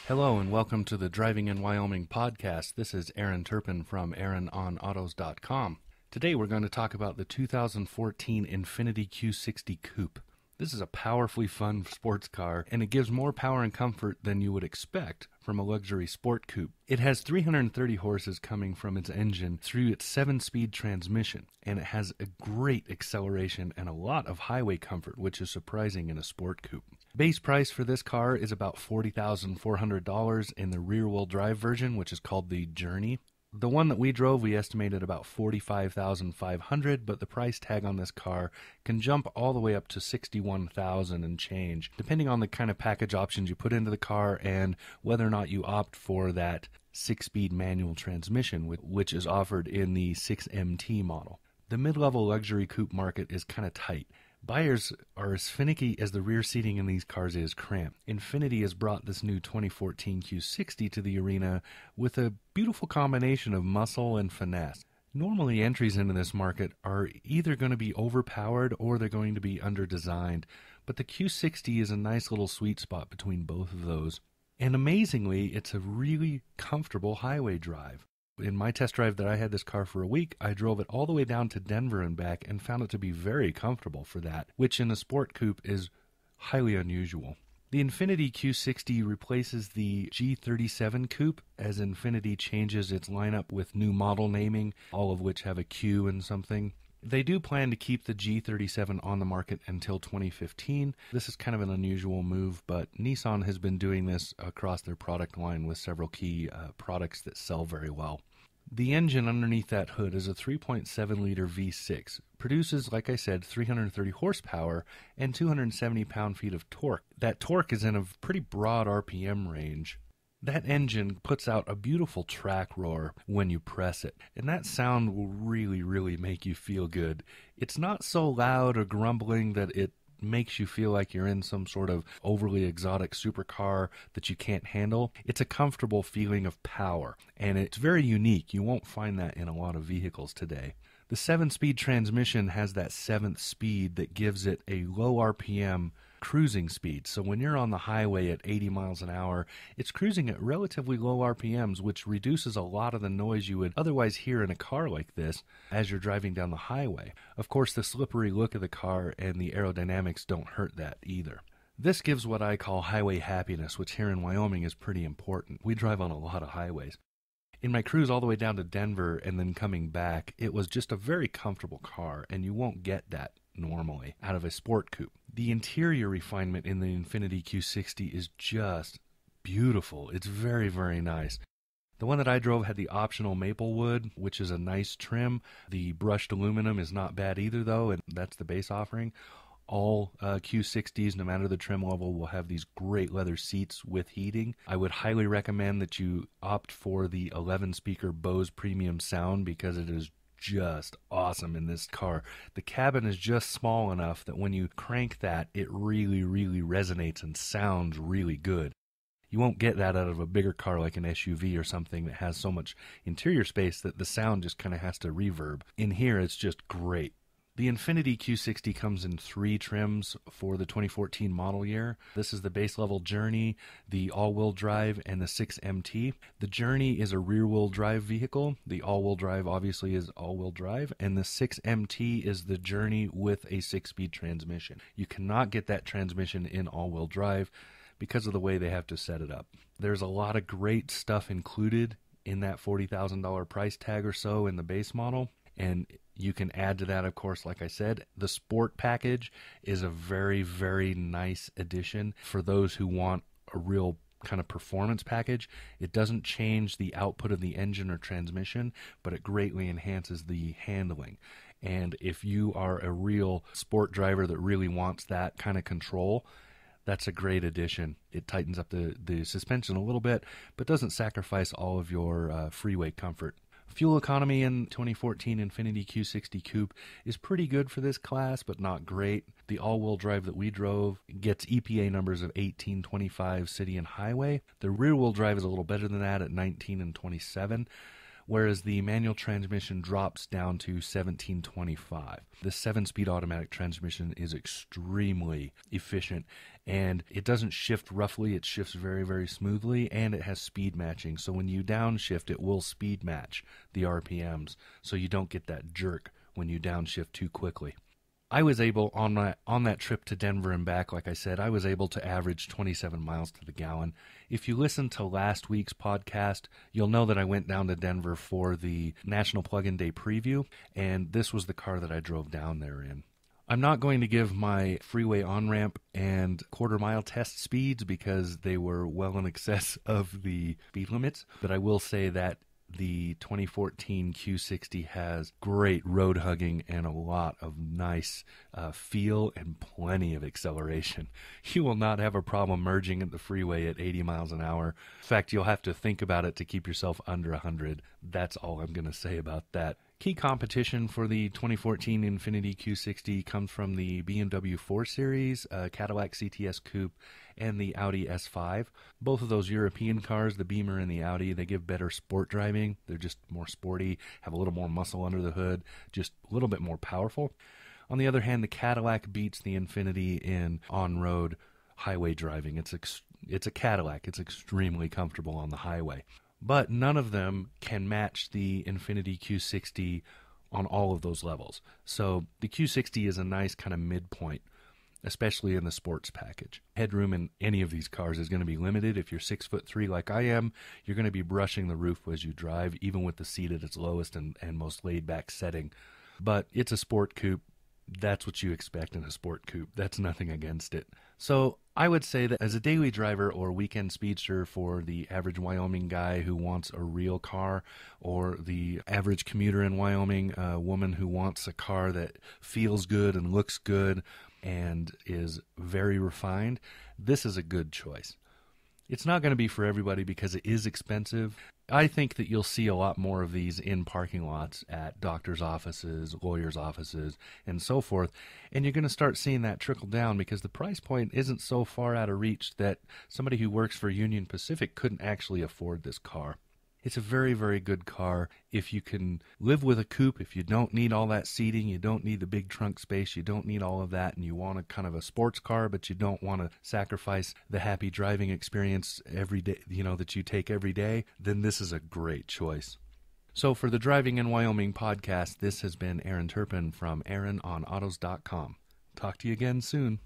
Hello and welcome to the Driving in Wyoming podcast. This is Aaron Turpin from AaronOnAutos.com. Today we're going to talk about the 2014 Infiniti Q60 Coupe. This is a powerfully fun sports car, and it gives more power and comfort than you would expect from a luxury sport coupe. It has 330 horses coming from its engine through its 7-speed transmission, and it has a great acceleration and a lot of highway comfort, which is surprising in a sport coupe. Base price for this car is about $40,400 in the rear-wheel drive version, which is called the Journey. The one that we drove, we estimated about $45,500, but the price tag on this car can jump all the way up to $61,000 and change, depending on the kind of package options you put into the car and whether or not you opt for that 6-speed manual transmission, which is offered in the 6MT model. The mid-level luxury coupe market is kind of tight. Buyers are as finicky as the rear seating in these cars is cramped. Infiniti has brought this new 2014 Q60 to the arena with a beautiful combination of muscle and finesse. Normally, entries into this market are either going to be overpowered or they're going to be under-designed, but the Q60 is a nice little sweet spot between both of those. And amazingly, it's a really comfortable highway drive. In my test drive that I had this car for a week, I drove it all the way down to Denver and back and found it to be very comfortable for that, which in a sport coupe is highly unusual. The Infiniti Q60 replaces the G37 Coupe as Infiniti changes its lineup with new model naming, all of which have a Q and something. They do plan to keep the G37 on the market until 2015. This is kind of an unusual move, but Nissan has been doing this across their product line with several key products that sell very well. The engine underneath that hood is a 3.7-liter V6. Produces, like I said, 330 horsepower and 270 pound-feet of torque. That torque is in a pretty broad RPM range. That engine puts out a beautiful track roar when you press it, and that sound will really, really make you feel good. It's not so loud or grumbling that it makes you feel like you're in some sort of overly exotic supercar that you can't handle. It's a comfortable feeling of power, and it's very unique. You won't find that in a lot of vehicles today. The 7-speed transmission has that 7th speed that gives it a low RPM cruising speed. So when you're on the highway at 80 miles an hour, it's cruising at relatively low RPMs, which reduces a lot of the noise you would otherwise hear in a car like this as you're driving down the highway. Of course, the slippery look of the car and the aerodynamics don't hurt that either. This gives what I call highway happiness, which here in Wyoming is pretty important. We drive on a lot of highways. In my cruise all the way down to Denver and then coming back, it was just a very comfortable car, and you won't get that normally out of a sport coupe. The interior refinement in the Infiniti Q60 is just beautiful. It's very, very nice. The one that I drove had the optional maple wood, which is a nice trim. The brushed aluminum is not bad either, though, and that's the base offering. All Q60s, no matter the trim level, will have these great leather seats with heating. I would highly recommend that you opt for the 11-speaker Bose premium sound because it is just awesome in this car. The cabin is just small enough that when you crank that, it really, really resonates and sounds really good. You won't get that out of a bigger car like an SUV or something that has so much interior space that the sound just kind of has to reverb. In here, it's just great. The Infiniti Q60 comes in 3 trims for the 2014 model year. This is the base level Journey, the all-wheel drive, and the 6MT. The Journey is a rear-wheel drive vehicle. The all-wheel drive obviously is all-wheel drive, and the 6MT is the Journey with a 6-speed transmission. You cannot get that transmission in all-wheel drive because of the way they have to set it up. There's a lot of great stuff included in that $40,000 price tag or so in the base model. And you can add to that, of course, like I said, the sport package is a very, very nice addition for those who want a real kind of performance package. It doesn't change the output of the engine or transmission, but it greatly enhances the handling. And if you are a real sport driver that really wants that kind of control, that's a great addition. It tightens up the suspension a little bit, but doesn't sacrifice all of your freeway comfort. Fuel economy in 2014 Infiniti Q60 Coupe is pretty good for this class, but not great. The all-wheel drive that we drove gets EPA numbers of 18, 25 city and highway. The rear-wheel drive is a little better than that at 19 and 27. whereas the manual transmission drops down to 1725. The 7-speed automatic transmission is extremely efficient, and it doesn't shift roughly, it shifts very, very smoothly, and it has speed matching. So when you downshift, it will speed match the RPMs, so you don't get that jerk when you downshift too quickly. I was able, on that trip to Denver and back, like I said, I was able to average 27 miles to the gallon. If you listen to last week's podcast, you'll know that I went down to Denver for the National Plug-in Day preview, and this was the car that I drove down there in. I'm not going to give my freeway on-ramp and quarter-mile test speeds because they were well in excess of the speed limits, but I will say that the 2014 Q60 has great road hugging and a lot of nice feel and plenty of acceleration. You will not have a problem merging at the freeway at 80 miles an hour. In fact, you'll have to think about it to keep yourself under 100. That's all I'm going to say about that. Key competition for the 2014 Infiniti Q60 comes from the BMW 4 Series, Cadillac CTS Coupe, and the Audi S5. Both of those European cars, the Beamer and the Audi, they give better sport driving. They're just more sporty, have a little more muscle under the hood, just a little bit more powerful. On the other hand, the Cadillac beats the Infiniti in on-road highway driving. It's a Cadillac. It's extremely comfortable on the highway. But none of them can match the Infiniti Q60 on all of those levels. So the Q60 is a nice kind of midpoint, especially in the sports package. Headroom in any of these cars is going to be limited. If you're 6'3" like I am, you're going to be brushing the roof as you drive, even with the seat at its lowest and most laid-back setting. But it's a sport coupe. That's what you expect in a sport coupe. That's nothing against it. So I would say that as a daily driver or weekend speedster for the average Wyoming guy who wants a real car, or the average commuter in Wyoming, a woman who wants a car that feels good and looks good and is very refined, this is a good choice. It's not going to be for everybody because it is expensive. I think that you'll see a lot more of these in parking lots at doctors' offices, lawyers' offices, and so forth. And you're going to start seeing that trickle down because the price point isn't so far out of reach that somebody who works for Union Pacific couldn't actually afford this car. It's a very, very good car if you can live with a coupe, if you don't need all that seating, you don't need the big trunk space, you don't need all of that, and you want a kind of a sports car, but you don't want to sacrifice the happy driving experience every day, that you take every day, then this is a great choice. So for the Driving in Wyoming podcast, this has been Aaron Turpin from AaronOnAutos.com. Talk to you again soon.